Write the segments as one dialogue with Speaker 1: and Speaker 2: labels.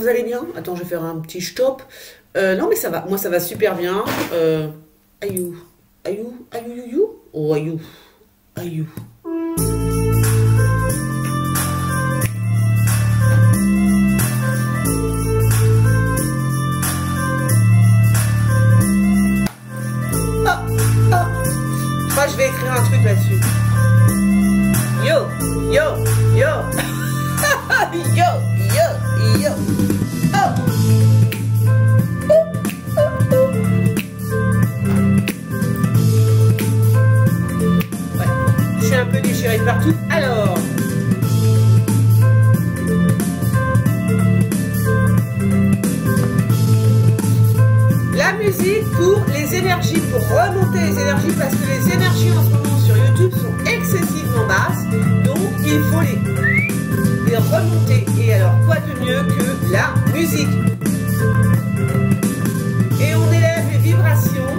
Speaker 1: vous allez bien? Attends, je vais faire un petit stop. Non, mais ça va. Moi, ça va super bien. Ayou. Ayou. Ayou. You. Oh, ayou. Ayou. Moi, je vais écrire un truc là-dessus. Yo. Yo. Yo. Yo. Yo. Yo. Oh. Ouais, je suis un peu déchirée de partout. Alors, la musique pour les énergies, pour remonter les énergies, parce que les énergies en ce moment sur YouTube sont excessivement basses, donc il faut les remonter. Et alors, quoi de mieux que la musique? Et on élève les vibrations.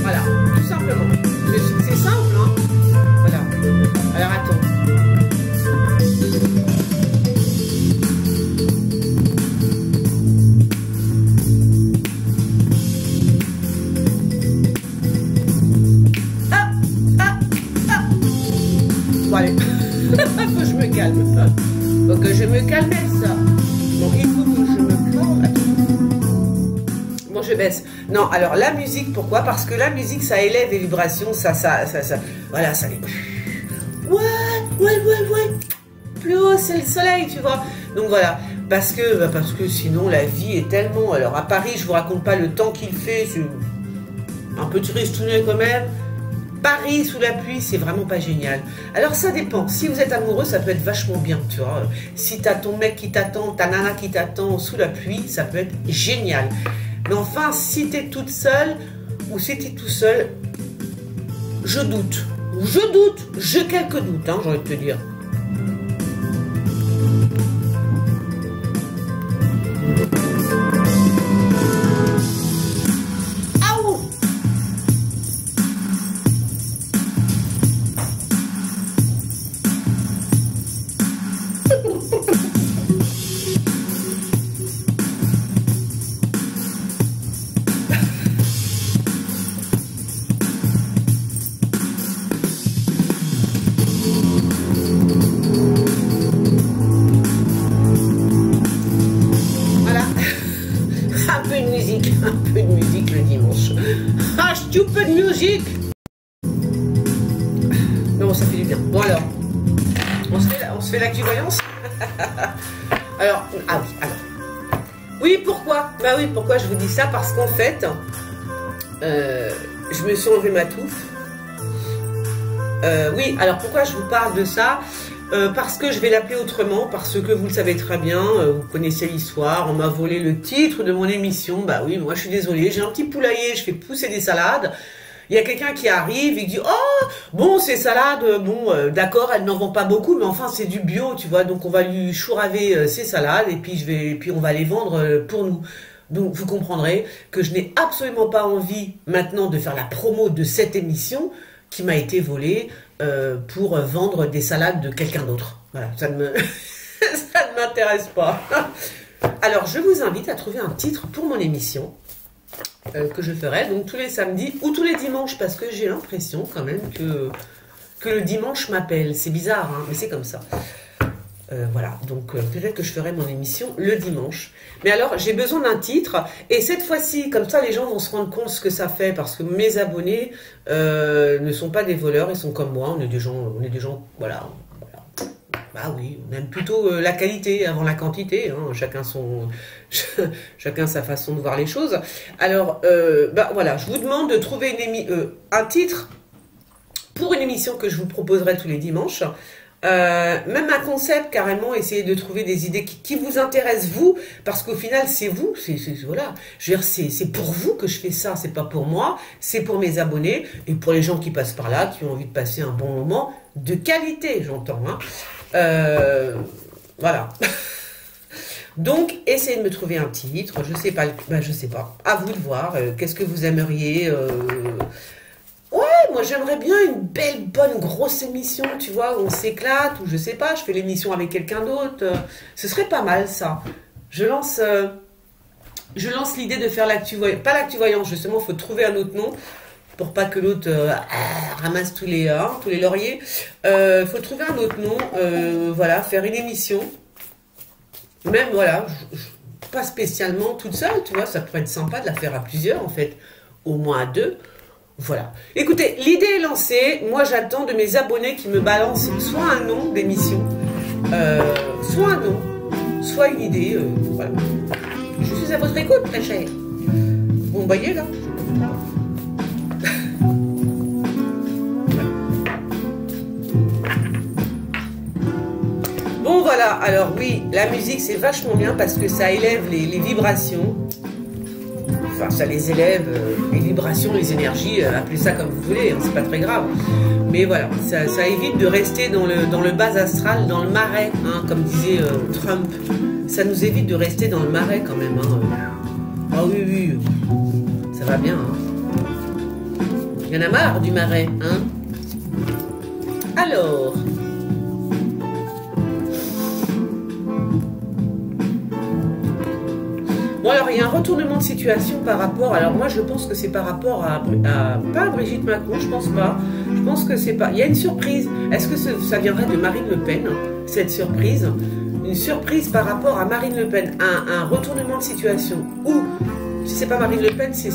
Speaker 1: Voilà, tout simplement. C'est simple, hein? Voilà. Alors, attends. Bon, allez. Faut que je me calme. Faut que je me calme, ça. Bon, il faut que je me calme. Attends. Bon, je baisse. Non, alors la musique, pourquoi? Parce que la musique, ça élève les vibrations, ça. Voilà, ça les. Ouais. Plus haut, c'est le soleil, tu vois. Donc voilà. Parce que sinon, la vie est tellement. Alors, à Paris, je vous raconte pas le temps qu'il fait. C'est un peu tristounet quand même. Paris sous la pluie, c'est vraiment pas génial. Alors ça dépend. Si vous êtes amoureux, ça peut être vachement bien, tu vois. Si t'as ton mec qui t'attend, ta nana qui t'attend sous la pluie, ça peut être génial. Mais enfin, si t'es toute seule ou si t'es tout seul, je doute. J'ai quelques doutes, hein, j'ai envie de te dire. Un peu de musique le dimanche. Ah, stupid music. Non, ça fait du bien. Bon alors, on se fait l'actu-voyance. Alors, ah oui, alors. Oui, pourquoi? Bah oui, pourquoi je vous dis ça? Parce qu'en fait, je me suis enlevé ma touffe. Oui, alors pourquoi je vous parle de ça? Parce que je vais l'appeler autrement, parce que vous le savez très bien, vous connaissez l'histoire, on m'a volé le titre de mon émission. Bah oui, moi je suis désolée, j'ai un petit poulailler, je fais pousser des salades. Il y a quelqu'un qui arrive, il dit « Oh, bon, ces salades, bon, d'accord, elle n'en vend pas beaucoup, mais enfin, c'est du bio, tu vois, donc on va lui chouraver ces salades, et puis on va les vendre pour nous. » Donc, vous comprendrez que je n'ai absolument pas envie maintenant de faire la promo de cette émission qui m'a été volée pour vendre des salades de quelqu'un d'autre. Voilà, ça ne m'intéresse pas. Alors, je vous invite à trouver un titre pour mon émission. Que je ferai donc tous les samedis ou tous les dimanches, parce que j'ai l'impression quand même que le dimanche m'appelle. C'est bizarre, hein, mais c'est comme ça. Voilà, donc peut-être que je ferai mon émission le dimanche. Mais alors, j'ai besoin d'un titre, et cette fois-ci, comme ça, les gens vont se rendre compte ce que ça fait, parce que mes abonnés ne sont pas des voleurs, ils sont comme moi, on est des gens, voilà. Bah oui, on aime plutôt la qualité avant la quantité, hein, chacun sa façon de voir les choses. Alors, bah voilà, je vous demande de trouver un titre pour une émission que je vous proposerai tous les dimanches. Même un concept, carrément, essayer de trouver des idées qui vous intéressent, vous, parce qu'au final, c'est vous, voilà, je veux dire, c'est pour vous que je fais ça, c'est pas pour moi, c'est pour mes abonnés, et pour les gens qui passent par là, qui ont envie de passer un bon moment, de qualité, j'entends, hein. Voilà. Donc, essayez de me trouver un titre, je sais pas, ben, je sais pas, à vous de voir, qu'est-ce que vous aimeriez, ouais, moi j'aimerais bien une belle, bonne, grosse émission, tu vois, où on s'éclate, ou je sais pas, je fais l'émission avec quelqu'un d'autre. Ce serait pas mal, ça. Je lance l'idée de faire l'actu voyance. Pas l'actu voyance, justement, il faut trouver un autre nom pour pas que l'autre ramasse tous les lauriers. Il faut trouver un autre nom, voilà, faire une émission. Même, voilà, pas spécialement toute seule, tu vois, ça pourrait être sympa de la faire à plusieurs, en fait, au moins à deux. Voilà. Écoutez, l'idée est lancée. Moi, j'attends de mes abonnés qui me balancent soit un nom d'émission, soit un nom, soit une idée. Voilà. Je suis à votre écoute, très chère. Vous me voyez, là? Bon, voilà. Alors, oui, la musique, c'est vachement bien parce que ça élève les vibrations. Enfin, ça les élève, les vibrations, les énergies, appelez ça comme vous voulez, hein, c'est pas très grave. Mais voilà, ça évite de rester dans le bas astral, dans le marais, hein, comme disait Trump. Ça nous évite de rester dans le marais quand même. Hein. Ah oui, oui, ça va bien. Hein. Il y en a marre du marais. Hein. Alors... Bon, alors, il y a un retournement de situation par rapport... Alors, moi, je pense que c'est par rapport pas à Brigitte Macron, je pense pas. Je pense que c'est pas... Il y a une surprise. Est-ce que ça viendrait de Marine Le Pen, cette surprise? Une surprise par rapport à Marine Le Pen. Un retournement de situation. Ou, si c'est pas Marine Le Pen, c'est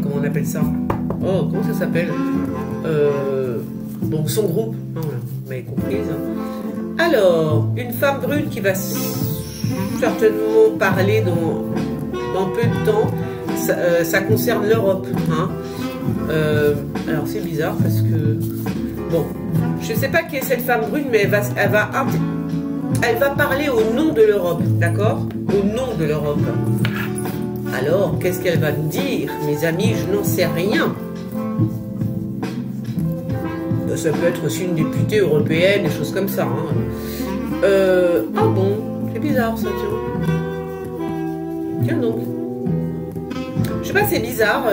Speaker 1: comment on appelle ça? Oh, comment ça s'appelle? Bon, son groupe. Oh, vous m'avez comprise. Alors, une femme brune qui va... certainement parler dans peu de temps, ça concerne l'Europe. Hein. Alors c'est bizarre parce que, bon, je ne sais pas qui est cette femme brune, mais elle va parler au nom de l'Europe, d'accord? Au nom de l'Europe. Alors, qu'est-ce qu'elle va nous dire? Mes amis, je n'en sais rien. Ça peut être aussi une députée européenne, des choses comme ça. Hein. Ah bon? C'est bizarre ça, tiens. Tiens donc. Je sais pas, c'est bizarre.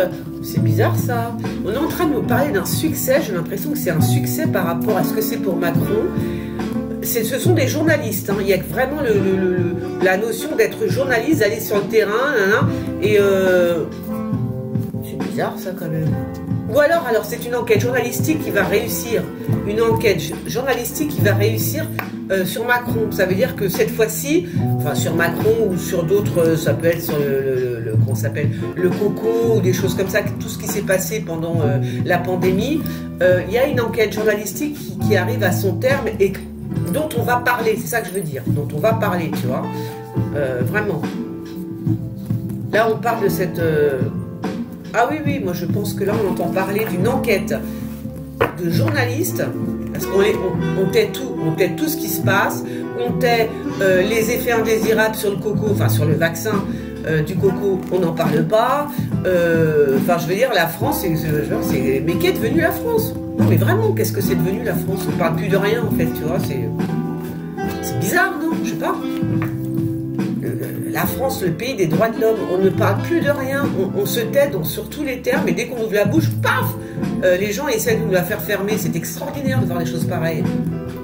Speaker 1: C'est bizarre ça. On est en train de nous parler d'un succès. J'ai l'impression que c'est un succès par rapport à ce que c'est pour Macron. Ce sont des journalistes. Hein. Il y a vraiment la notion d'être journaliste, d'aller sur le terrain. Et c'est bizarre ça quand même. Ou alors c'est une enquête journalistique qui va réussir. Une enquête journalistique qui va réussir sur Macron. Ça veut dire que cette fois-ci, enfin sur Macron ou sur d'autres, ça peut être sur comment s'appelle, le coco ou des choses comme ça, tout ce qui s'est passé pendant la pandémie, il y a une enquête journalistique qui arrive à son terme et dont on va parler. C'est ça que je veux dire. Dont on va parler, tu vois. Vraiment. Là, on parle de cette... Ah oui, oui, moi je pense que là on entend parler d'une enquête de journalistes, parce qu'on tait tout ce qui se passe, on tait les effets indésirables sur le coco, enfin sur le vaccin du coco, on n'en parle pas, enfin je veux dire, la France, mais qu'est devenue la France? Non mais vraiment, qu'est-ce que c'est devenu la France? On ne parle plus de rien en fait, tu vois, c'est bizarre, non? Je sais pas. La France, le pays des droits de l'homme, on ne parle plus de rien, on se tait sur tous les termes, et dès qu'on ouvre la bouche, paf, les gens essaient de nous la faire fermer. C'est extraordinaire de voir des choses pareilles.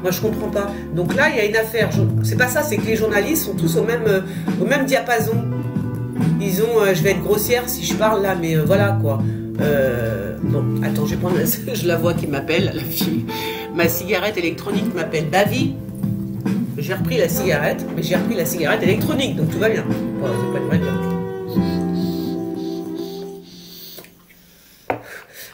Speaker 1: Moi, je comprends pas. Donc là, il y a une affaire. C'est pas ça, c'est que les journalistes sont tous au même diapason. Ils ont, je vais être grossière si je parle là, mais voilà quoi. Bon, attends, je vais prendre, je la vois qui m'appelle, la fille. Ma cigarette électronique m'appelle Bavi. J'ai repris la cigarette, mais j'ai repris la cigarette électronique, donc tout va bien. Bon, c'est pas très bien.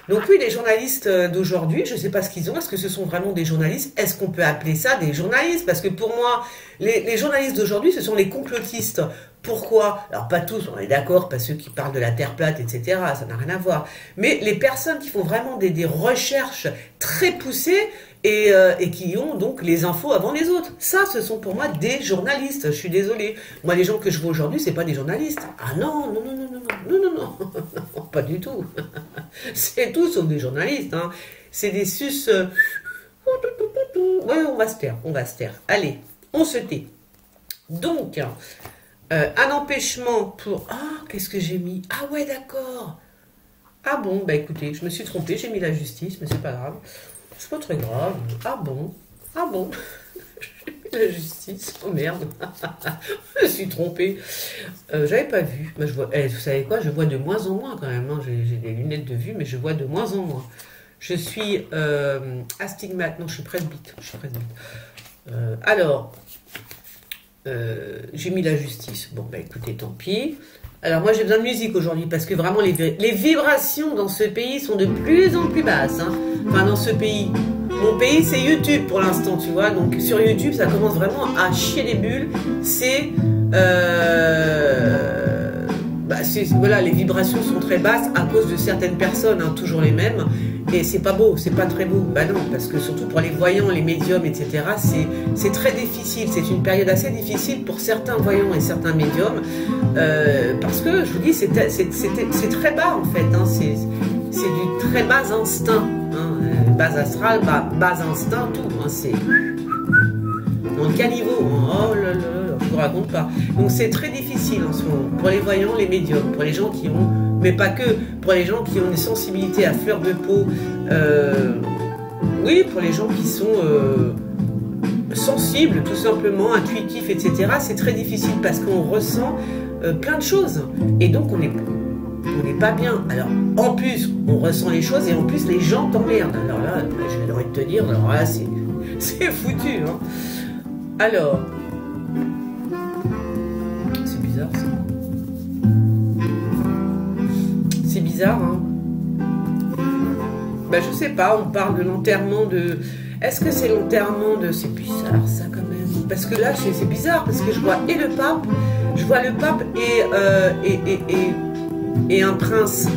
Speaker 1: Donc oui, les journalistes d'aujourd'hui, je ne sais pas ce qu'ils ont. Est-ce que ce sont vraiment des journalistes? Est-ce qu'on peut appeler ça des journalistes? Parce que pour moi, les journalistes d'aujourd'hui, ce sont les complotistes. Pourquoi? Alors pas tous, on est d'accord, pas ceux qui parlent de la Terre plate, etc. Ça n'a rien à voir. Mais les personnes qui font vraiment des recherches très poussées et qui ont donc les infos avant les autres. Ça, ce sont pour moi des journalistes. Je suis désolée. Moi, les gens que je vois aujourd'hui, c'est pas des journalistes. Ah non, non, non, non, non, non, non, non, non, pas du tout. C'est tout sauf des journalistes. Hein. C'est des sus... Ouais, on va se taire, on va se taire. Allez, on se tait. Donc... un empêchement pour... Ah, qu'est-ce que j'ai mis? Ah ouais, d'accord. Ah bon, bah écoutez, je me suis trompée, j'ai mis la justice, mais c'est pas grave. C'est pas très grave. Ah bon, ah bon. J'ai mis la justice, oh merde. Je me suis trompée. J'avais pas vu. Bah, je vois, vous savez quoi, je vois de moins en moins quand même. Hein. J'ai des lunettes de vue, mais je vois de moins en moins. Je suis astigmate, non, je suis presbyte. Je suis presbyte. Alors, j'ai mis la justice. Bon, bah écoutez, tant pis. Alors moi j'ai besoin de musique aujourd'hui parce que vraiment les vibrations dans ce pays sont de plus en plus basses. Hein. Enfin dans ce pays. Mon pays c'est YouTube pour l'instant, tu vois. Donc sur YouTube ça commence vraiment à chier les bulles. C'est... voilà, les vibrations sont très basses à cause de certaines personnes, hein, toujours les mêmes. Et c'est pas beau, c'est pas très beau. Bah non, parce que surtout pour les voyants, les médiums, etc., c'est très difficile. C'est une période assez difficile pour certains voyants et certains médiums. Parce que, je vous dis, c'est très bas en fait. Hein, c'est du très bas instinct. Hein, base astrale, bas instinct, tout. Hein, c'est dans le caniveau. Hein, oh là là, je vous raconte pas. Donc c'est très difficile en ce moment. Pour les voyants, les médiums, pour les gens qui ont... Mais pas que, pour les gens qui ont des sensibilités à fleur de peau. Oui, pour les gens qui sont sensibles, tout simplement, intuitifs, etc. C'est très difficile parce qu'on ressent plein de choses. Et donc, on n'est pas bien. Alors, en plus, on ressent les choses et en plus, les gens t'emmerdent. Alors là, j'ai envie de te dire, alors là, c'est foutu. Hein. Alors, c'est bizarre ça. C'est bizarre, hein. Ben, je sais pas, on parle de l'enterrement de... Est-ce que c'est l'enterrement de... C'est bizarre, ça, quand même. Parce que là, c'est bizarre, parce que je vois et le pape, et un prince,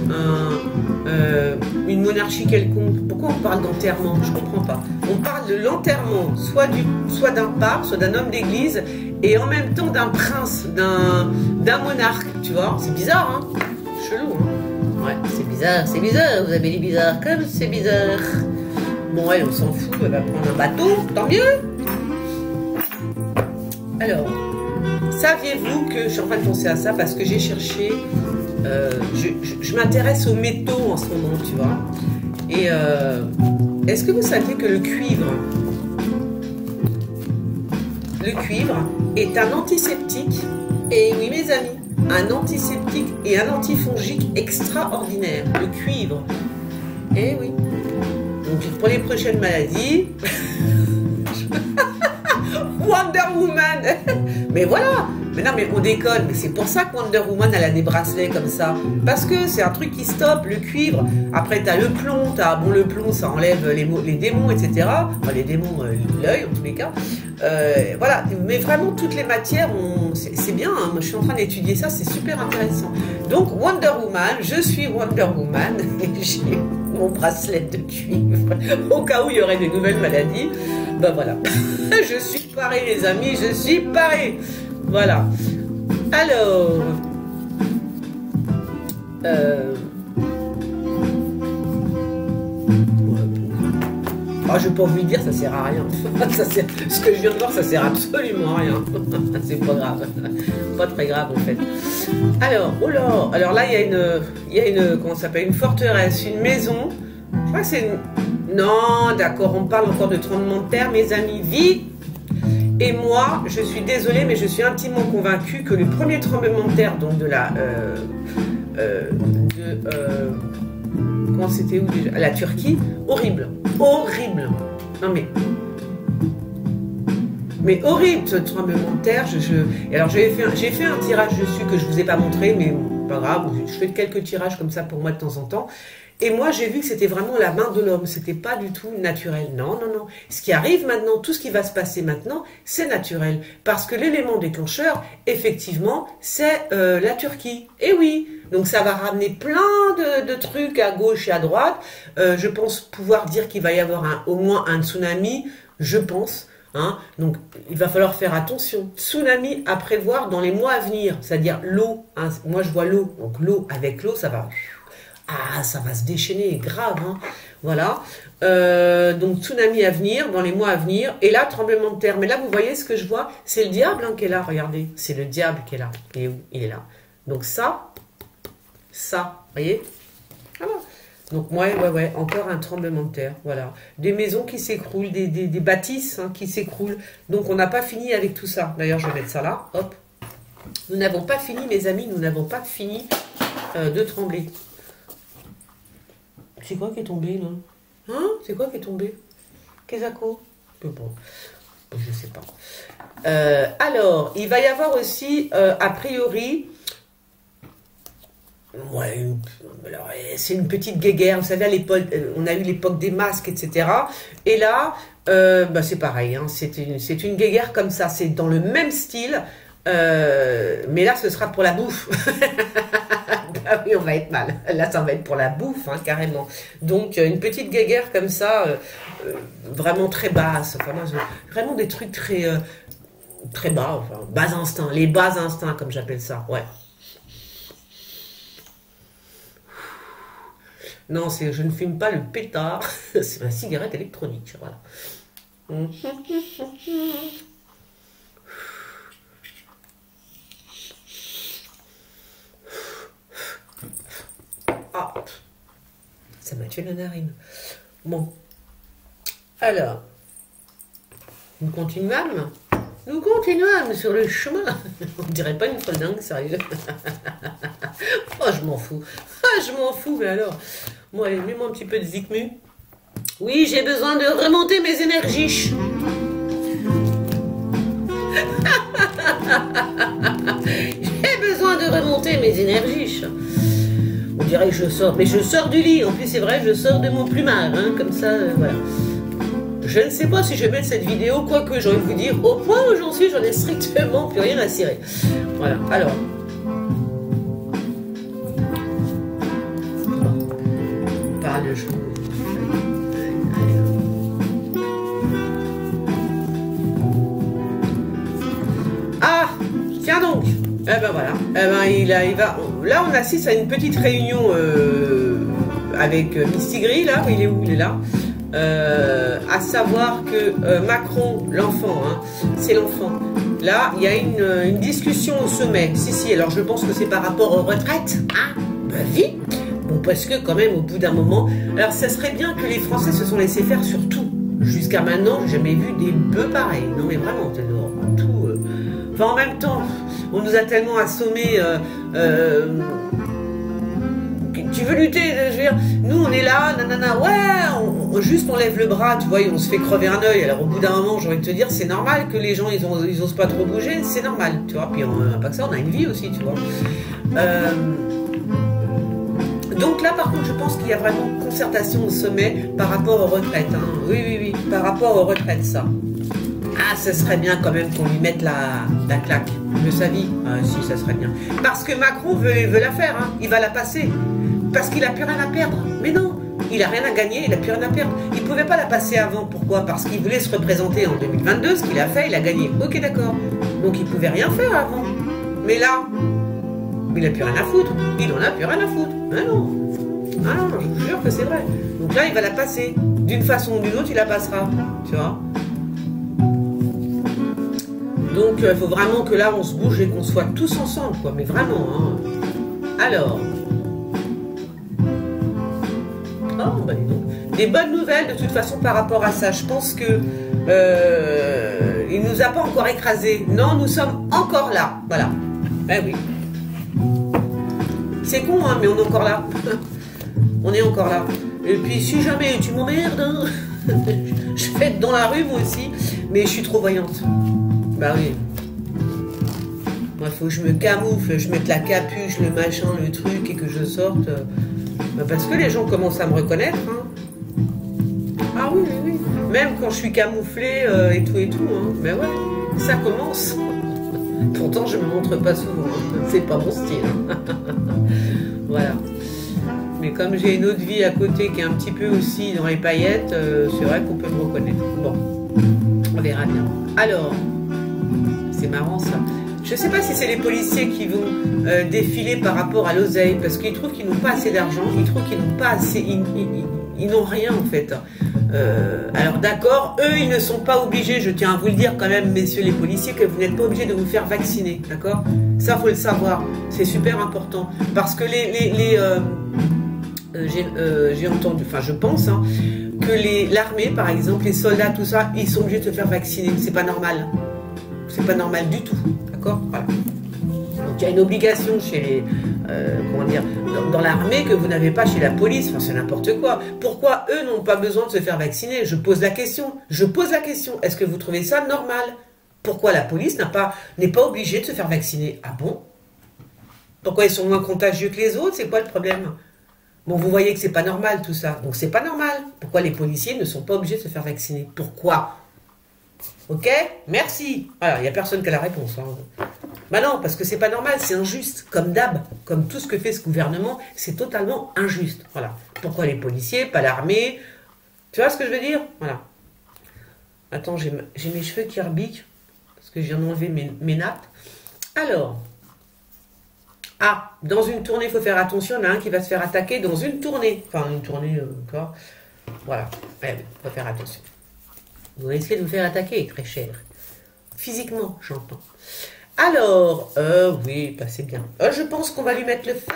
Speaker 1: une monarchie quelconque. Pourquoi on parle d'enterrement? Je comprends pas. On parle de l'enterrement, soit d'un pape, soit d'un homme d'église, et en même temps d'un prince, d'un monarque, tu vois. C'est bizarre, hein. Chelou, hein. Ouais, c'est bizarre, vous avez dit bizarre, comme c'est bizarre. Bon, elle, on s'en fout, elle va prendre un bateau, tant mieux. Alors, saviez-vous que, je suis en train de penser à ça parce que j'ai cherché, je m'intéresse aux métaux en ce moment, tu vois. Et est-ce que vous saviez que le cuivre est un antiseptique? Et oui, mes amis, un antiseptique et un antifongique extraordinaire, le cuivre. Eh oui. Donc pour les prochaines maladies, Wonder Woman. Mais voilà. Mais non, mais on déconne. Mais c'est pour ça que Wonder Woman, elle a des bracelets comme ça. Parce que c'est un truc qui stoppe, le cuivre. Après, t'as le plomb. Bon, le plomb, ça enlève les démons, etc. Enfin, les démons, l'œil, en tous les cas. Voilà. Mais vraiment, toutes les matières, c'est bien. Hein. Moi, je suis en train d'étudier ça. C'est super intéressant. Donc, Wonder Woman, je suis Wonder Woman. Et j'ai mon bracelet de cuivre. Au cas où il y aurait de nouvelles maladies. Ben voilà. Je suis parée, les amis. Je suis parée. Voilà. Alors, je peux vous dire, ça sert à rien. Ce que je viens de voir, ça sert absolument à rien. C'est pas grave, pas très grave en fait. Alors, oh là, alors là, il y a une, comment ça s'appelle, une forteresse, une maison. Je crois que c'est une... Non, d'accord, on parle encore de tremblement de terre, mes amis. Vite. Et moi, je suis désolée, mais je suis intimement convaincue que le premier tremblement de terre, donc de la... comment c'était où déjà? La Turquie, horrible. Horrible. Non mais horrible ce tremblement de terre. Et alors j'ai fait un tirage dessus que je vous ai pas montré, mais pas grave, je fais quelques tirages comme ça pour moi de temps en temps. Et moi, j'ai vu que c'était vraiment la main de l'homme. C'était pas du tout naturel. Non, non, non. Ce qui arrive maintenant, tout ce qui va se passer maintenant, c'est naturel. Parce que l'élément déclencheur, effectivement, c'est la Turquie. Et oui. Donc, ça va ramener plein de trucs à gauche et à droite. Je pense pouvoir dire qu'il va y avoir au moins un tsunami. Je pense. Hein. Donc, il va falloir faire attention. Tsunami à prévoir dans les mois à venir. C'est-à-dire l'eau. Hein. Moi, je vois l'eau. Donc, l'eau, avec l'eau, ça va... Ah, ça va se déchaîner, grave, hein. Voilà. Donc, tsunami à venir, dans les mois à venir. Et là, tremblement de terre. Mais là, vous voyez ce que je vois? C'est le diable hein, qui est là, regardez. C'est le diable qui est là. Il est où? Il est là. Donc ça, vous voyez? Ah bon. Donc, ouais, encore un tremblement de terre, voilà. Des maisons qui s'écroulent, des bâtisses hein, qui s'écroulent. Donc, on n'a pas fini avec tout ça. D'ailleurs, je vais mettre ça là, hop. Nous n'avons pas fini, mes amis, nous n'avons pas fini de trembler. C'est quoi qui est tombé, là? Hein? C'est quoi qui est tombé? Qu'est-ce que c'est? Bon, je sais pas. Alors, il va y avoir aussi, a priori... Ouais, c'est une petite guéguerre. Vous savez, à l'époque, on a eu l'époque des masques, etc. Et là, bah, c'est pareil. Hein, c'est une guéguerre comme ça. C'est dans le même style. Mais là, ce sera pour la bouffe. Ah oui, on va être mal. Là, ça va être pour la bouffe, hein, carrément. Donc, une petite guéguerre comme ça, vraiment très basse. Enfin, moi, vraiment des trucs très, très bas. Enfin, bas instincts. Les bas instincts, comme j'appelle ça. Ouais. Non, je ne fume pas le pétard, c'est ma cigarette électronique, voilà. Ah, ça m'a tué la narine. Bon, alors, nous continuons sur le chemin. On dirait pas une folle dingue, sérieux. Oh, je m'en fous. Ah, je m'en fous, mais alors. Bon, allez, mets-moi un petit peu de Zikmu. Oui, j'ai besoin de remonter mes énergies. J'ai besoin de remonter mes énergies. On dirait que je sors, mais je sors du lit. En plus, c'est vrai, je sors de mon plumard, hein, comme ça, voilà. Je ne sais pas si je vais mettre cette vidéo, quoique j'ai envie de vous dire, au point où j'en suis, j'en ai strictement plus rien à cirer. Voilà, alors. Parle de choses. Ah, tiens donc. Eh ben voilà. Eh ben il va. Là, on assiste à une petite réunion avec Mistigris, là. Il est où? Il est là. À savoir que Macron, l'enfant, hein, c'est l'enfant. Là, il y a une discussion au sommet. Si, alors je pense que c'est par rapport aux retraites. Ah, bah oui. Bon, parce que quand même, au bout d'un moment... Alors, ça serait bien que les Français se sont laissés faire sur tout. Jusqu'à maintenant, j'ai jamais vu des bœufs pareils. Non, mais vraiment, tout... Enfin, en même temps, on nous a tellement assommés... Tu veux lutter, je veux dire, nous on est là, nanana, ouais, juste on lève le bras, tu vois, et on se fait crever un œil. Alors au bout d'un moment, j'ai envie de te dire, c'est normal que les gens, ils osent pas trop bouger, c'est normal, tu vois. Puis pas que ça, on a une vie aussi, tu vois. Donc là, par contre, je pense qu'il y a vraiment concertation au sommet par rapport aux retraites. Hein. Oui, par rapport aux retraites, ça. Ah, ce serait bien quand même qu'on lui mette la claque. Le saviez? Si, ça serait bien. Parce que Macron veut la faire, hein. Il va la passer. Parce qu'il n'a plus rien à perdre. Mais non, il n'a rien à gagner, il n'a plus rien à perdre. Il ne pouvait pas la passer avant. Pourquoi? Parce qu'il voulait se représenter en 2022, ce qu'il a fait, il a gagné. Ok, d'accord. Donc il ne pouvait rien faire avant. Mais là, il n'a plus rien à foutre. Il n'en a plus rien à foutre. Ah non. Ah non, je vous jure que c'est vrai. Donc là, il va la passer. D'une façon ou d'une autre, il la passera. Tu vois? Donc il faut vraiment que là, on se bouge et qu'on soit tous ensemble, quoi. Mais vraiment, hein. Alors... Oh, bah dis donc. Des bonnes nouvelles de toute façon par rapport à ça. Je pense que il nous a pas encore écrasés. Non, nous sommes encore là. Voilà. Eh oui. C'est con, hein, mais on est encore là. On est encore là. Et puis si jamais tu m'emmerdes, hein, je vais être dans la rue moi aussi. Mais je suis trop voyante. Bah oui. Moi, il faut que je me camoufle, je mette la capuche, le machin, le truc et que je sorte. Parce que les gens commencent à me reconnaître. Hein. Ah oui. Même quand je suis camouflée et tout. Hein. Mais ouais, ça commence. Pourtant, je me montre pas souvent. Hein. C'est pas mon style. Hein. Voilà. Mais comme j'ai une autre vie à côté qui est un petit peu aussi dans les paillettes, c'est vrai qu'on peut me reconnaître. Bon, on verra bien. Alors, c'est marrant ça. Je ne sais pas si c'est les policiers qui vont défiler par rapport à l'oseille, parce qu'ils trouvent qu'ils n'ont pas assez d'argent, ils trouvent qu'ils n'ont pas assez, ils n'ont rien en fait. Alors d'accord, eux ils ne sont pas obligés, je tiens à vous le dire quand même, messieurs les policiers, que vous n'êtes pas obligés de vous faire vacciner, d'accord? Ça faut le savoir, c'est super important, parce que j'ai entendu, enfin je pense, hein, que l'armée, par exemple, les soldats, tout ça, ils sont obligés de se faire vacciner. C'est pas normal. C'est pas normal du tout. D'accord? Voilà. Donc il y a une obligation chez les, comment dire, dans l'armée que vous n'avez pas chez la police. Enfin, c'est n'importe quoi. Pourquoi eux n'ont pas besoin de se faire vacciner? Je pose la question. Je pose la question. Est-ce que vous trouvez ça normal? Pourquoi la police n'est pas obligée de se faire vacciner? Ah bon? Pourquoi ils sont moins contagieux que les autres? C'est quoi le problème? Bon, vous voyez que c'est pas normal tout ça. Donc c'est pas normal. Pourquoi les policiers ne sont pas obligés de se faire vacciner? Pourquoi? Ok? Merci. Voilà, il n'y a personne qui a la réponse. Hein. Bah non, parce que c'est pas normal, c'est injuste. Comme d'hab, comme tout ce que fait ce gouvernement, c'est totalement injuste. Voilà. Pourquoi les policiers, pas l'armée? Tu vois ce que je veux dire? Voilà. Attends, j'ai mes cheveux qui rebiquent, parce que j'ai enlevé mes nappes. Alors... Ah, dans une tournée, il faut faire attention, il y en a un qui va se faire attaquer dans une tournée. Enfin, une tournée, encore. Voilà, il faut faire attention. Vous risquez de vous faire attaquer, très cher. Physiquement, j'entends. Alors, oui, bah, c'est bien. Je pense qu'on va lui mettre le feu.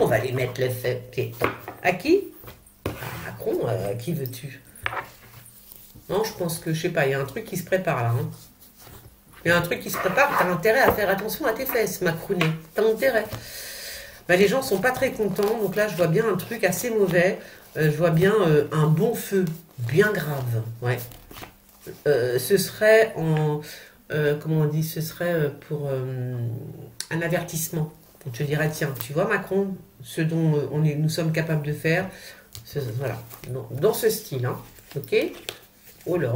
Speaker 1: On va lui mettre le feu. Okay. À qui? À Macron, à qui veux-tu? Non, je pense que, je sais pas, il y a un truc qui se prépare là. Hein. Il y a un truc qui se prépare, tu as intérêt à faire attention à tes fesses, Macronet. Tu as intérêt. Ben, les gens ne sont pas très contents, donc là, je vois bien un truc assez mauvais. Je vois bien un bon feu, bien grave. Ouais. Ce serait en... comment on dit? Ce serait pour un avertissement. On te dirait, tiens, tu vois, Macron, ce dont nous sommes capables de faire, voilà, dans ce style. Hein. Ok? Oh là,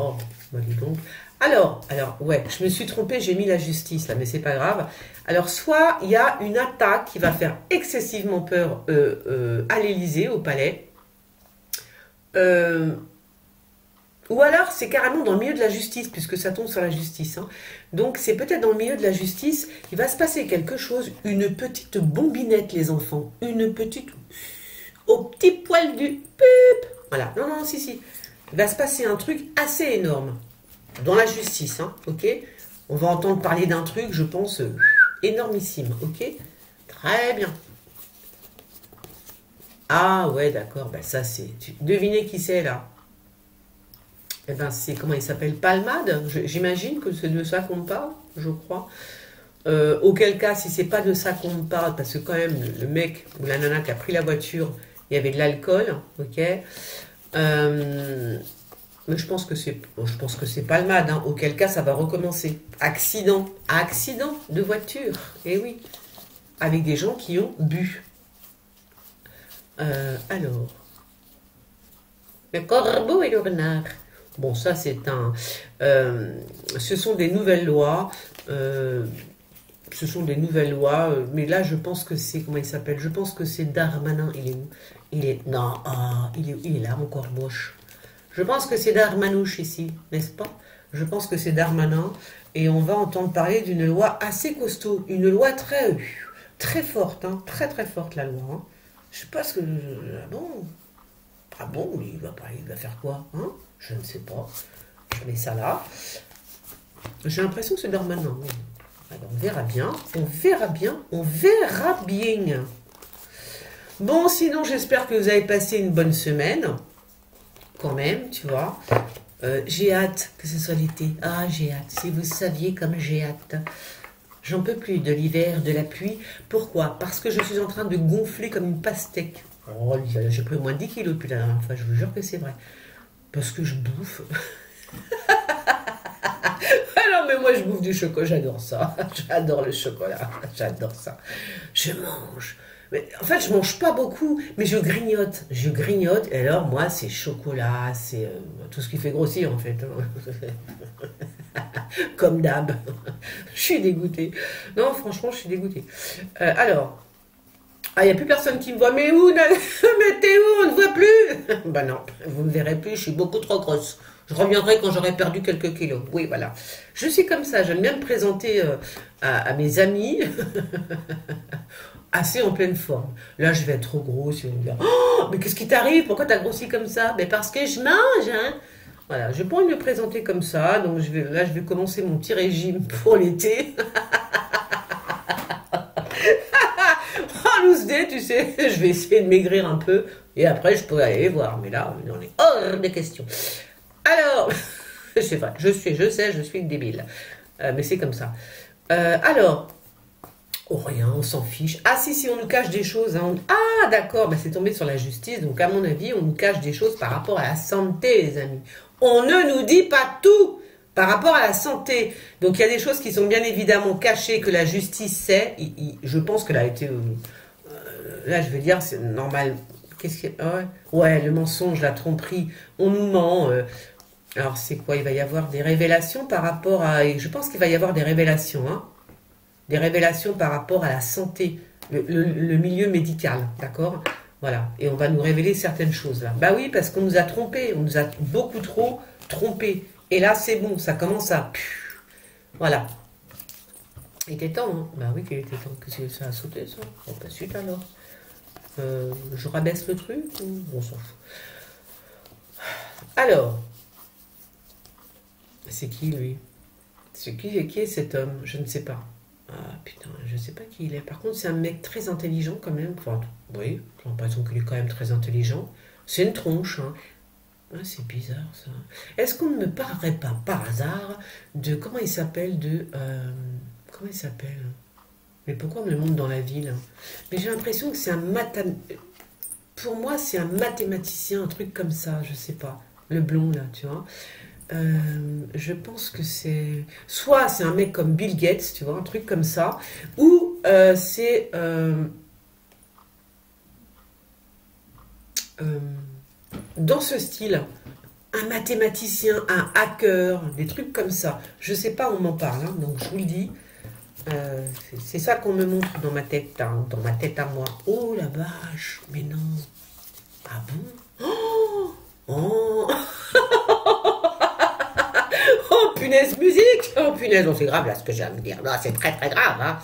Speaker 1: bah, dis donc. Alors, ouais, je me suis trompée, j'ai mis la justice là, mais c'est pas grave. Alors, soit il y a une attaque qui va faire excessivement peur à l'Élysée, au palais, ou alors c'est carrément dans le milieu de la justice, puisque ça tombe sur la justice. Hein. Donc, c'est peut-être dans le milieu de la justice, il va se passer quelque chose, une petite bombinette, les enfants, une petite, au petit poil du pup. Voilà, non, si. Il va se passer un truc assez énorme. Dans la justice, hein, ok? On va entendre parler d'un truc, je pense, énormissime, ok? Très bien. Ah ouais, d'accord, ben ça c'est... Devinez qui c'est là? Eh ben c'est, comment il s'appelle? Palmade? J'imagine que c'est de ça qu'on me parle, je crois. Auquel cas, si c'est pas de ça qu'on me parle, parce que quand même, le mec ou la nana qui a pris la voiture, il y avait de l'alcool, ok? Mais je pense que c'est palmade, hein. Auquel cas ça va recommencer. Accident de voiture, et oui, avec des gens qui ont bu. Alors, le corbeau et le renard. Bon, ça c'est un... ce sont des nouvelles lois. Mais là je pense que c'est... Comment il s'appelle? Je pense que c'est Darmanin. Il est où? Non, il est là, mon corps moche. Je pense que c'est Darmanouche ici, n'est-ce pas? Je pense que c'est Darmanin. Et on va entendre parler d'une loi assez costaud. Une loi très, très forte. Hein, très, très forte, la loi. Hein. Je sais pas ce que... Ah bon, mais il va faire quoi? Hein? Je ne sais pas. Je mets ça là. J'ai l'impression que c'est Darmanin. Alors, on verra bien. On verra bien. Bon, sinon, j'espère que vous avez passé une bonne semaine. Quand même, tu vois. J'ai hâte que ce soit l'été. Ah, j'ai hâte. Si vous saviez comme j'ai hâte. J'en peux plus de l'hiver, de la pluie. Pourquoi? Parce que je suis en train de gonfler comme une pastèque. Oh, j'ai pris au moins 10 kilos depuis la dernière fois. Je vous jure que c'est vrai. Parce que je bouffe. Alors, mais moi, je bouffe du chocolat. J'adore ça. J'adore le chocolat. J'adore ça. Je mange. Mais, en fait, je mange pas beaucoup, mais je grignote. Je grignote, et alors, moi, c'est chocolat, c'est tout ce qui fait grossir, en fait. Comme d'hab. Je suis dégoûtée. Non, franchement, je suis dégoûtée. Alors, il n'y a plus personne qui me voit. Mais où? Mais t'es où? On ne voit plus. Ben non, vous ne me verrez plus, je suis beaucoup trop grosse. Je reviendrai quand j'aurai perdu quelques kilos. Oui, voilà. Je suis comme ça, j'aime bien me présenter à mes amis. Assez en pleine forme. Là, je vais être trop grosse. Ils vont me dire, oh, mais qu'est-ce qui t'arrive? Pourquoi t'as grossi comme ça? Mais parce que je mange, hein. Voilà, je n'ai pas envie de me présenter comme ça. Donc, je vais commencer mon petit régime pour l'été. Oh, nous se Tuesday, tu sais, je vais essayer de maigrir un peu, et après je pourrais aller les voir, mais là, il en est hors des questions. Alors, c'est vrai, je sais, je suis débile, mais c'est comme ça. Alors, oh rien, on s'en fiche. Ah si, on nous cache des choses. Hein. Ah d'accord, bah, c'est tombé sur la justice, donc à mon avis, on nous cache des choses par rapport à la santé, les amis. On ne nous dit pas tout par rapport à la santé. Donc il y a des choses qui sont bien évidemment cachées, que la justice sait. Je pense que là, là je veux dire, c'est normal. Qu'est-ce que... ouais, le mensonge, la tromperie, on nous ment. Alors c'est quoi? Il va y avoir des révélations par rapport à... Je pense qu'il va y avoir des révélations, hein. Des révélations par rapport à la santé, le milieu médical, d'accord? Voilà, et on va nous révéler certaines choses là. Bah oui, parce qu'on nous a trompés, on nous a beaucoup trop trompés. Et là, c'est bon, ça commence à... Voilà. Il était temps, hein? Bah oui qu'il était temps, que ça a sauté ça. Bon, pas suite alors. Je rabaisse le truc ou on s'en fout. Alors, c'est qui lui? C'est qui est cet homme? Je ne sais pas. Ah putain, je sais pas qui il est. Par contre, c'est un mec très intelligent quand même. Enfin, oui, j'ai l'impression qu'il est quand même très intelligent. C'est une tronche, hein. Ah, c'est bizarre ça. Est-ce qu'on ne me parlerait pas par hasard de... Comment il s'appelle comment il s'appelle? Mais pourquoi on me le montre dans la ville? Mais j'ai l'impression que c'est un Pour moi, c'est un mathématicien, un truc comme ça, je sais pas. Le blond là, tu vois. Je pense que c'est... Soit c'est un mec comme Bill Gates, tu vois, un truc comme ça, ou c'est... dans ce style, un mathématicien, un hacker, des trucs comme ça. Je sais pas, on m'en parle, hein, donc je vous le dis. C'est ça qu'on me montre dans ma tête, hein, dans ma tête à moi. Oh la vache, mais non. Ah bon? Oh, oh. Oh punaise, musique! Oh punaise, c'est grave là ce que j'ai à me dire. Là, c'est très très grave. Hein.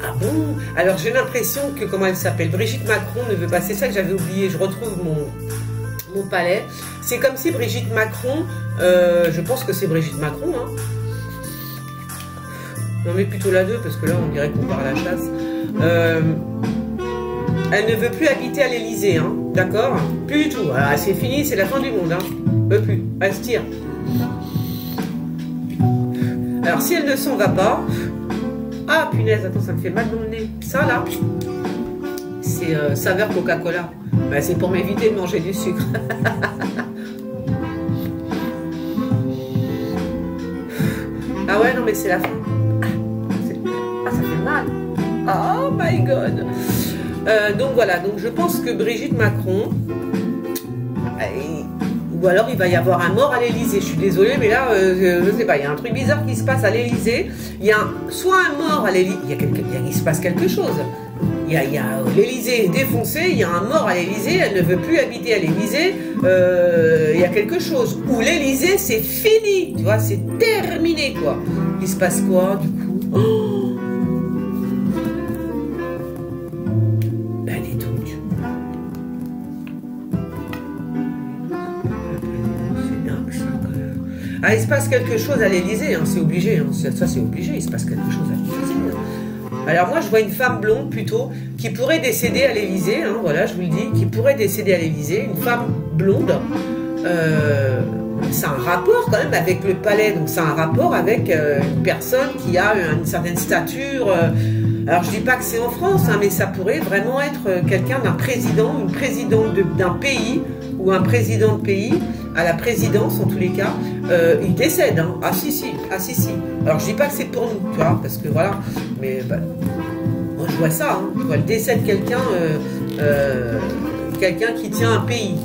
Speaker 1: Ah bon? Alors j'ai l'impression que, comment elle s'appelle? Brigitte Macron ne veut pas. C'est ça que j'avais oublié. Je retrouve mon palais. C'est comme si Brigitte Macron, je pense que c'est Brigitte Macron, hein. Non mais plutôt la 2, parce que là on dirait qu'on part à la chasse. Elle ne veut plus habiter à l'Elysée, hein, d'accord? Plus du tout. Ah, c'est fini, c'est la fin du monde, hein. Veut plus. Elle se tire. Alors si elle ne s'en va pas... Ah punaise, attends, ça me fait mal dans le nez. Ça là, c'est saveur Coca-Cola. Bah, c'est pour m'éviter de manger du sucre. Ah ouais, non mais c'est la fin. Ah, ça fait mal. Oh my god. Donc voilà, donc je pense que Brigitte Macron, ou alors il va y avoir un mort à l'Elysée. Je suis désolée, mais là, je sais pas, il y a un truc bizarre qui se passe à l'Elysée. Il y a soit un mort à l'Elysée, il se passe quelque chose. Il y a l'Elysée est défoncée, il y a un mort à l'Elysée, elle ne veut plus habiter à l'Elysée. Il y a quelque chose. Ou l'Elysée, c'est fini, tu vois, c'est terminé, quoi. Il se passe quoi, du coup? Oh, ah, il se passe quelque chose à l'Elysée, hein, c'est obligé, hein, ça c'est obligé, il se passe quelque chose à l'Elysée. Hein. Alors moi je vois une femme blonde plutôt, qui pourrait décéder à l'Elysée, hein, voilà, je vous le dis, qui pourrait décéder à l'Elysée, une femme blonde, c'est un rapport quand même avec le palais, donc c'est un rapport avec une personne qui a une certaine stature, alors je dis pas que c'est en France, hein, mais ça pourrait vraiment être quelqu'un d'un président, une présidente d'un pays, ou un président de pays, à la présidence en tous les cas, il décède, hein. Ah si si, ah si si. Alors je dis pas que c'est pour nous, tu vois, parce que voilà, mais bah, moi je vois ça, hein. Je vois le décès de quelqu'un, quelqu'un qui tient un pays,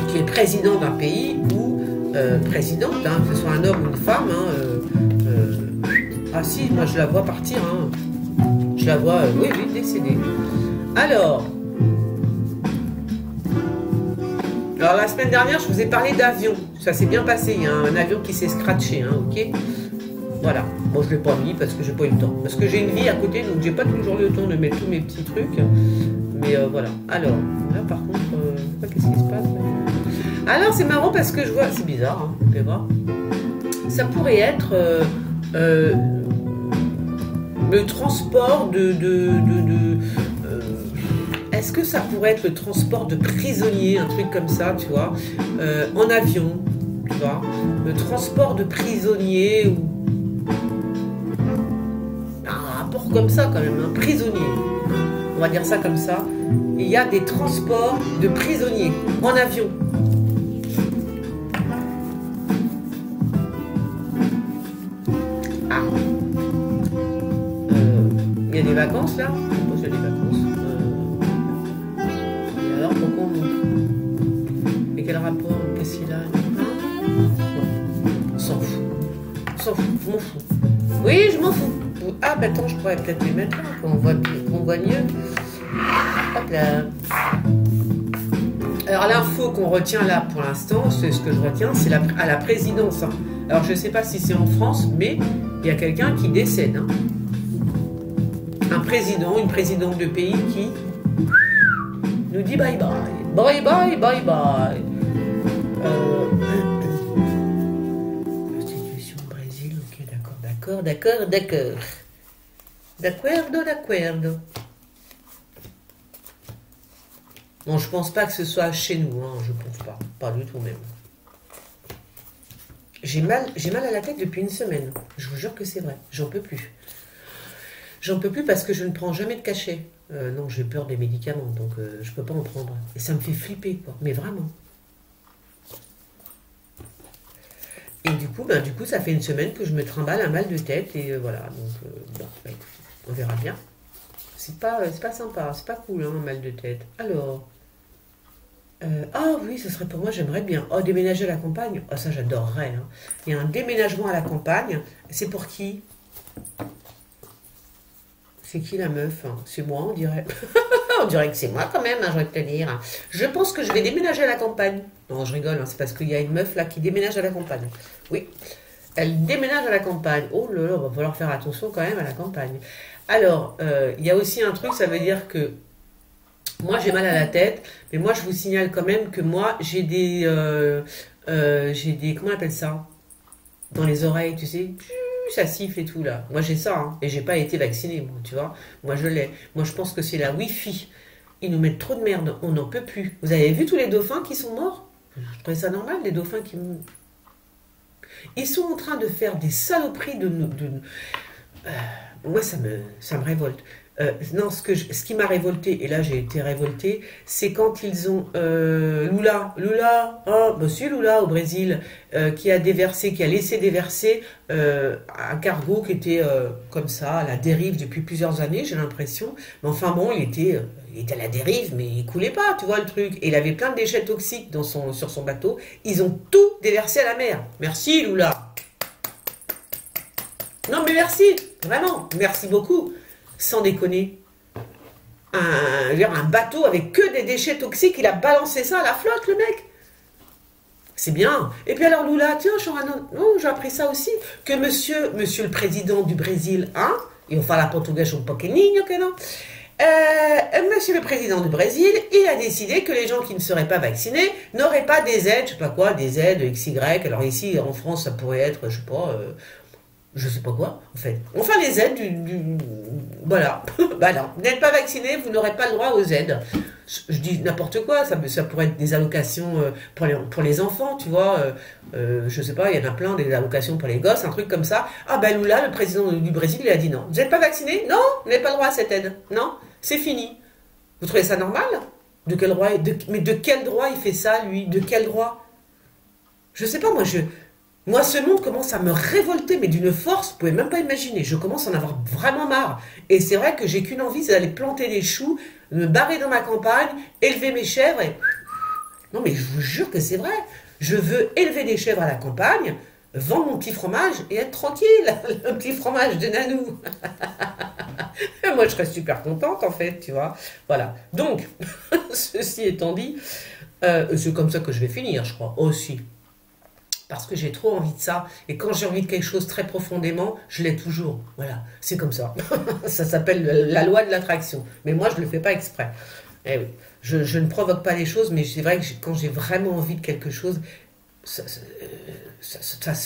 Speaker 1: qui est président d'un pays, ou présidente, hein, que ce soit un homme ou une femme, hein, ah si, moi je la vois partir, hein. Je la vois, oui, décédée. Alors la semaine dernière, je vous ai parlé d'avion. Ça s'est bien passé. Il y a un avion qui s'est scratché, hein, ok? Voilà. Bon, je ne l'ai pas mis parce que j'ai pas eu le temps. Parce que j'ai une vie à côté, donc j'ai pas toujours le temps de mettre tous mes petits trucs. Mais voilà. Alors, là par contre, qu'est-ce qui se passe là? Alors, c'est marrant parce que je vois... C'est bizarre, hein, vous pouvez voir. ça pourrait être le transport est-ce que ça pourrait être le transport de prisonniers, un truc comme ça, tu vois, en avion, tu vois, le transport de prisonniers ou un rapport comme ça quand même, un prisonnier, on va dire ça comme ça. Il y a des transports de prisonniers en avion. Ah, il y a des vacances là? Je pense qu'il y a des vacances. Et alors pourquoi on... Et quel rapport? Qu'est-ce qu'il a? On s'en fout. On s'en fout, je m'en fous. Oui, je m'en fous. Ah, bah attends, je pourrais peut-être les mettre là, qu'on voit mieux. Hop là. Alors l'info qu'on retient là pour l'instant, c'est ce que je retiens, c'est à la présidence. Hein. Alors je ne sais pas si c'est en France, mais il y a quelqu'un qui décède. Hein. Un président, une présidente de pays qui nous dit bye bye. Bye bye, bye bye. Constitution du Brésil, ok, d'accord. D'accordo. Non, je pense pas que ce soit chez nous, hein, je pense pas du tout même. J'ai mal à la tête depuis une semaine, je vous jure que c'est vrai, j'en peux plus. J'en peux plus parce que je ne prends jamais de cachet. Non, j'ai peur des médicaments, donc je peux pas en prendre. Et ça me fait flipper, quoi, mais vraiment. Et du coup, ça fait une semaine que je me trimballe un mal de tête, et voilà, donc, bon, bah, écoute, on verra bien. C'est pas sympa, c'est pas cool, hein, un mal de tête. Alors, ah oui, ce serait pour moi, j'aimerais bien. Oh, déménager à la campagne, oh, ça j'adorerais. Hein. Il y a un déménagement à la campagne, c'est pour qui? C'est qui la meuf? Hein? C'est moi, on dirait. On dirait que c'est moi quand même, hein, je vais te dire. Je pense que je vais déménager à la campagne. Non, je rigole, hein, c'est parce qu'il y a une meuf là qui déménage à la campagne. Oui, elle déménage à la campagne. Oh là là, va falloir faire attention quand même à la campagne. Alors, il y a aussi un truc, ça veut dire que moi j'ai mal à la tête, mais moi je vous signale quand même que moi j'ai des comment on appelle ça? Dans les oreilles, tu sais, ça siffle et tout là. Moi j'ai ça, hein, et j'ai pas été vaccinée, moi, tu vois. Moi je l'ai. Moi je pense que c'est la Wi-Fi. Ils nous mettent trop de merde, on n'en peut plus. Vous avez vu tous les dauphins qui sont morts? Je trouvais ça normal, les dauphins qui... Ils sont en train de faire des saloperies moi ça me révolte. Non, ce qui m'a révolté, et là j'ai été révoltée, c'est quand ils ont Lula, oh, monsieur Lula au Brésil, qui a laissé déverser un cargo qui était comme ça, à la dérive depuis plusieurs années, j'ai l'impression. Mais enfin bon, il était à la dérive, mais il coulait pas, tu vois le truc. Et il avait plein de déchets toxiques sur son bateau. Ils ont tout déversé à la mer. Merci Lula. Non mais merci, vraiment, merci beaucoup. Sans déconner, un bateau avec que des déchets toxiques, il a balancé ça à la flotte, le mec. C'est bien. Et puis alors Lula, tiens, j'ai appris ça aussi, que monsieur le président du Brésil, hein, il va faire la portugaise un poquinho, que non, monsieur le président du Brésil, il a décidé que les gens qui ne seraient pas vaccinés n'auraient pas des aides, je sais pas quoi, des aides XY. Alors ici, en France, ça pourrait être, je sais pas quoi, en fait. Enfin, les aides voilà. Bah non, vous n'êtes pas vacciné, vous n'aurez pas le droit aux aides. Je dis n'importe quoi, ça pourrait être des allocations pour les enfants, tu vois. Je sais pas, il y en a plein, des allocations pour les gosses, un truc comme ça. Ah ben Lula, le président du Brésil, il a dit non. Vous n'êtes pas vacciné? Non, vous n'avez pas le droit à cette aide. Non, c'est fini. Vous trouvez ça normal? De quel droit? Mais de quel droit il fait ça, lui? De quel droit? Je sais pas, Moi, ce monde commence à me révolter, mais d'une force, vous pouvez même pas imaginer. Je commence à en avoir vraiment marre. Et c'est vrai que j'ai qu'une envie, c'est d'aller planter des choux, me barrer dans ma campagne, élever mes chèvres. Non, mais je vous jure que c'est vrai. Je veux élever des chèvres à la campagne, vendre mon petit fromage et être tranquille. Le petit fromage de Nanou. Et moi, je serais super contente, en fait, tu vois. Voilà. Donc, ceci étant dit, c'est comme ça que je vais finir, je crois, aussi. Parce que j'ai trop envie de ça. Et quand j'ai envie de quelque chose très profondément, je l'ai toujours. Voilà, c'est comme ça. Ça s'appelle la loi de l'attraction. Mais moi, je ne le fais pas exprès. Eh oui. Je ne provoque pas les choses, mais c'est vrai que quand j'ai vraiment envie de quelque chose, ça se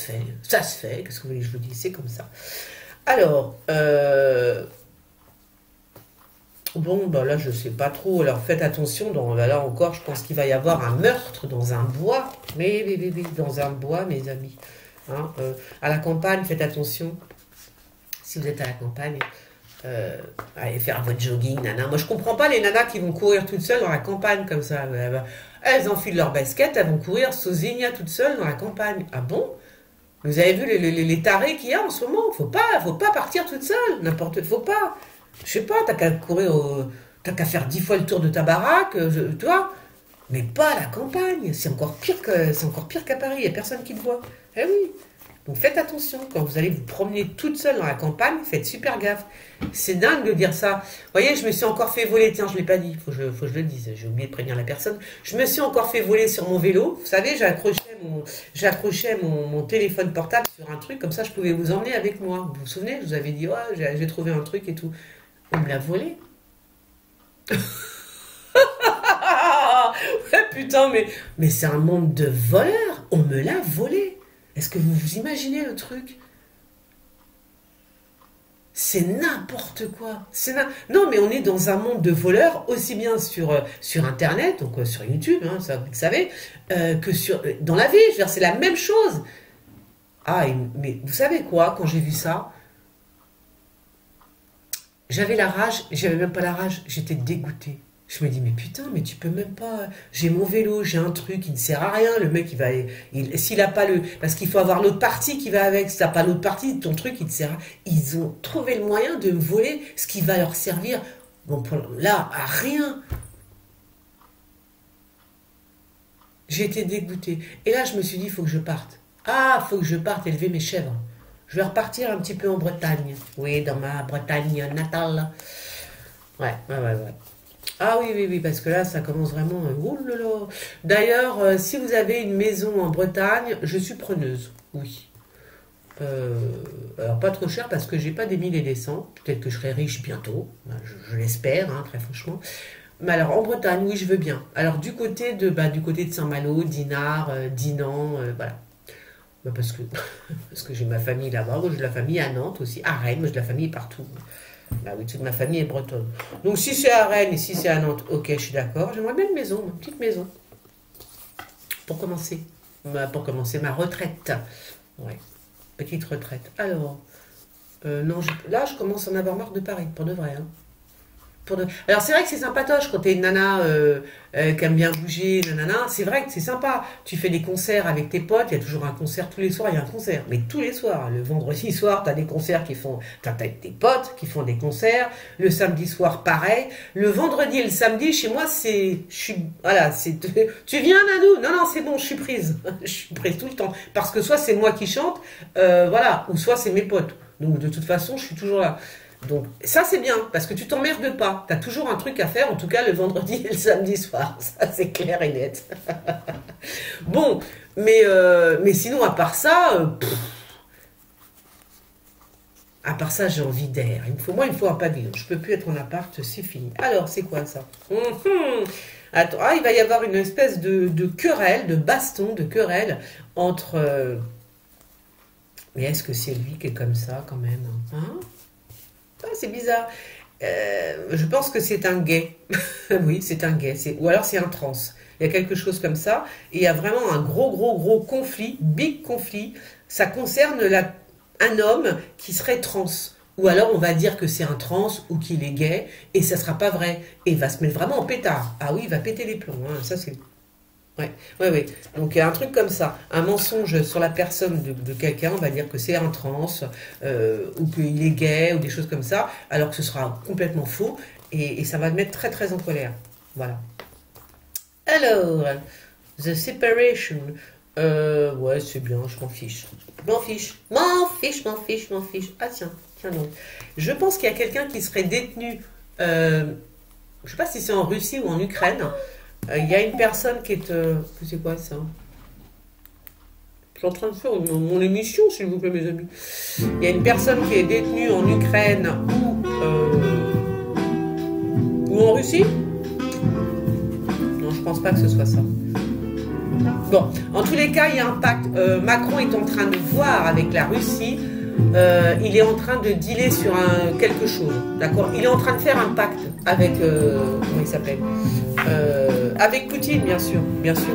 Speaker 1: fait. Ça se fait. Qu'est-ce que vous voulez que je vous dise? C'est comme ça. Alors, bon, ben là, je sais pas trop. Alors, faites attention. Là encore, je pense qu'il va y avoir un meurtre dans un bois. Mais, dans un bois, mes amis. Hein, à la campagne, faites attention. Si vous êtes à la campagne, allez faire votre jogging, nana. Moi, je comprends pas les nanas qui vont courir toutes seules dans la campagne comme ça. Elles enfilent leur basket, elles vont courir Sosigna toutes seules dans la campagne. Ah bon? Vous avez vu les tarés qu'il y a en ce moment? Faut pas partir toute seule. Faut pas. Je sais pas, t'as qu'à courir, t'as qu'à faire 10 fois le tour de ta baraque, tu vois. Mais pas à la campagne. C'est encore pire qu'à Paris. Il n'y a personne qui te voit. Eh oui. Donc faites attention, quand vous allez vous promener toute seule dans la campagne, faites super gaffe. C'est dingue de dire ça. Vous voyez, je me suis encore fait voler, tiens, je ne l'ai pas dit, faut que je le dise, j'ai oublié de prévenir la personne. Je me suis encore fait voler sur mon vélo. Vous savez, j'accrochais mon téléphone portable sur un truc, comme ça je pouvais vous emmener avec moi. Vous vous souvenez, je vous avais dit, ouais, j'ai trouvé un truc et tout. On me l'a volé. Ouais, putain, mais c'est un monde de voleurs. On me l'a volé. Est-ce que vous vous imaginez le truc? C'est n'importe quoi. Non, mais on est dans un monde de voleurs, aussi bien sur Internet, donc sur YouTube, hein, ça vous le savez, que dans la vie. Je veux dire, c'est la même chose. Ah, mais vous savez quoi, quand j'ai vu ça, j'avais la rage, j'avais même pas la rage, j'étais dégoûtée. Je me dis, mais putain, mais tu peux même pas. J'ai mon vélo, j'ai un truc qui ne sert à rien. Le mec, s'il a pas parce qu'il faut avoir l'autre partie qui va avec. Si t'as pas l'autre partie, ton truc, il te sert à. Ils ont trouvé le moyen de me voler ce qui va leur servir. Bon, là, à rien. J'ai été dégoûtée. Et là, je me suis dit, il faut que je parte. Ah, faut que je parte élever mes chèvres. Je vais repartir un petit peu en Bretagne. Oui, dans ma Bretagne natale. Ouais. Ah oui, parce que là, ça commence vraiment... Oh là là. D'ailleurs, si vous avez une maison en Bretagne, je suis preneuse, oui. Alors, pas trop cher, parce que j'ai pas des 1000 et des cents. Peut-être que je serai riche bientôt, je l'espère, hein, très franchement. Mais alors, en Bretagne, oui, je veux bien. Alors, du côté de Saint-Malo, Dinard, Dinan, voilà. Parce que j'ai ma famille là-bas. Moi, j'ai de la famille à Nantes aussi, à Rennes, moi j'ai de la famille partout. Bah oui, toute ma famille est bretonne. Donc si c'est à Rennes et si c'est à Nantes, ok, je suis d'accord. J'aimerais bien une maison, une petite maison. Pour commencer ma retraite. Ouais, petite retraite. Alors, non, là je commence à en avoir marre de Paris, pour de vrai. Hein. Alors c'est vrai que c'est sympatoche quand t'es une nana qui aime bien bouger, nanana, c'est vrai que c'est sympa. Tu fais des concerts avec tes potes, il y a toujours un concert tous les soirs, il y a un concert, mais tous les soirs. Le vendredi soir, t'as des concerts t'as tes potes qui font des concerts. Le samedi soir, pareil. Le vendredi et le samedi, chez moi, tu viens, Nanou? Non, c'est bon, je suis prise. Je suis prise tout le temps. Parce que soit c'est moi qui chante, voilà, ou soit c'est mes potes. Donc de toute façon, je suis toujours là. Donc ça c'est bien, parce que tu t'emmerdes pas. Tu as toujours un truc à faire, en tout cas le vendredi et le samedi soir. Ça c'est clair et net. Bon, mais sinon à part ça, j'ai envie d'air. Il me faut un pavillon. Je peux plus être en appart, c'est fini. Alors c'est quoi ça? Attends, il va y avoir une espèce de querelle, de baston, de querelle entre... Mais est-ce que c'est lui qui est comme ça quand même, hein? Ah, c'est bizarre. Je pense que c'est un gay. Oui, c'est un gay. Ou alors c'est un trans. Il y a quelque chose comme ça. Et il y a vraiment un gros conflit, big conflit. Ça concerne un homme qui serait trans. Ou alors on va dire que c'est un trans ou qu'il est gay. Et ça ne sera pas vrai. Et il va se mettre vraiment en pétard. Ah oui, il va péter les plombs. Hein. Ça, c'est... Ouais. Donc il y a un truc comme ça, un mensonge sur la personne de quelqu'un, on va dire que c'est un trans, ou qu'il est gay, ou des choses comme ça, alors que ce sera complètement faux, et ça va me mettre très très en colère. Voilà. Alors, The Separation, ouais c'est bien, je m'en fiche. Ah tiens donc. Je pense qu'il y a quelqu'un qui serait détenu, je sais pas si c'est en Russie ou en Ukraine. Il y a une personne qui est... c'est quoi ça? Je suis en train de faire mon émission, s'il vous plaît, mes amis. Il y a une personne qui est détenue en Ukraine ou en Russie. Non, je pense pas que ce soit ça. Bon, en tous les cas, il y a un pacte. Macron est en train de voir avec la Russie. Il est en train de dealer sur quelque chose, d'accord? Il est en train de faire un pacte avec, comment il s'appelle? Avec Poutine, bien sûr, bien sûr.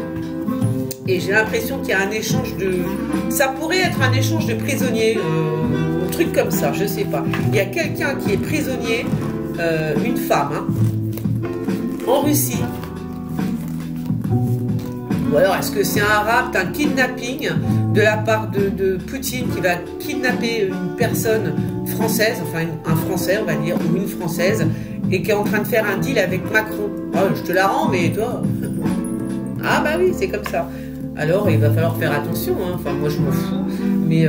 Speaker 1: Et j'ai l'impression qu'il y a un échange de... Ça pourrait être un échange de prisonniers, un truc comme ça, je sais pas. Il y a quelqu'un qui est prisonnier, une femme, hein, en Russie. Ou alors, est-ce que c'est un rapt, un kidnapping de la part de Poutine qui va kidnapper une personne française, enfin un Français, on va dire, ou une Française, et qui est en train de faire un deal avec Macron. Oh, je te la rends, mais toi... Ah bah oui, c'est comme ça. Alors, il va falloir faire attention, hein. Enfin, moi, je m'en fous, mais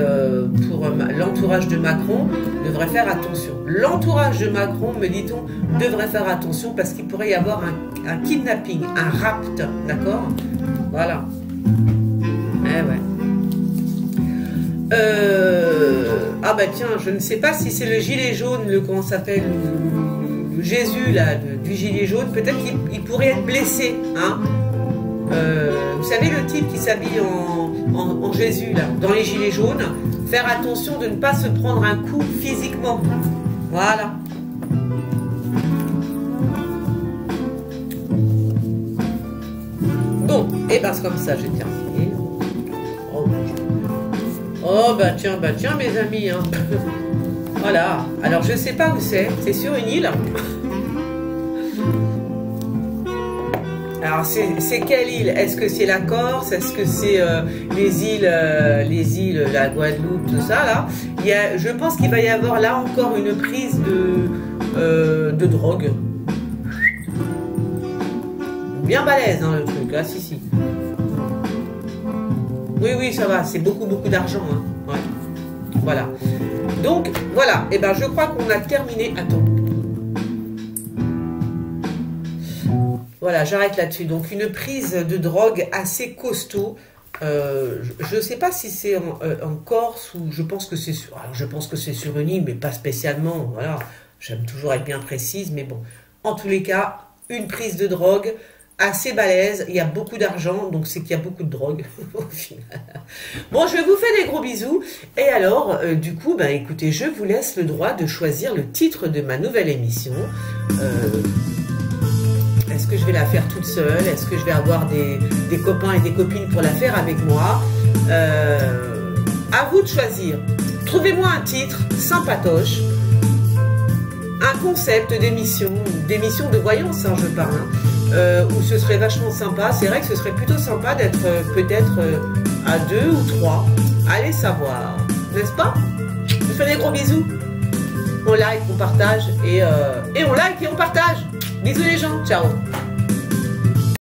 Speaker 1: pour l'entourage de Macron, devrait faire attention. L'entourage de Macron, me dit-on, devrait faire attention parce qu'il pourrait y avoir un kidnapping, un rapt, d'accord? Voilà. Eh ouais. Ah bah tiens, je ne sais pas si c'est le gilet jaune, comment ça s'appelle, le Jésus là, du gilet jaune. Peut-être qu'il pourrait être blessé, hein. Vous savez, le type qui s'habille en Jésus là, dans les gilets jaunes. Faire attention de ne pas se prendre un coup physiquement. Voilà. Bon, et ben c'est comme ça, j'ai terminé. Oh bah tiens, mes amis, hein. Voilà. Alors je sais pas où c'est sur une île. Alors c'est quelle île? Est-ce que c'est la Corse? Est-ce que c'est les îles, la Guadeloupe, tout ça là? Je pense qu'il va y avoir là encore une prise de drogue. Bien balèze, hein, le truc, là, si. Oui, ça va, c'est beaucoup d'argent, hein. Ouais. Voilà. Donc, voilà, et ben je crois qu'on a terminé. Attends. Voilà, j'arrête là-dessus. Donc, une prise de drogue assez costaud. Je ne sais pas si c'est en Corse ou je pense que c'est sur... Alors, je pense que c'est sur une île, mais pas spécialement. Voilà, j'aime toujours être bien précise, mais bon. En tous les cas, une prise de drogue assez balèze. Il y a beaucoup d'argent, donc c'est qu'il y a beaucoup de drogue au final. Bon, je vous fais des gros bisous. Et alors, du coup, ben, écoutez, je vous laisse le droit de choisir le titre de ma nouvelle émission. Est-ce que je vais la faire toute seule? Est-ce que je vais avoir des copains et des copines pour la faire avec moi? À vous de choisir. Trouvez-moi un titre sympatoche, un concept d'émission de voyance, hein, je parle, hein, où ce serait vachement sympa. C'est vrai que ce serait plutôt sympa d'être peut-être à 2 ou 3. Allez savoir, n'est-ce pas? Je vous fais des gros bisous. On like, on partage et on like et on partage. Bisous les gens, ciao.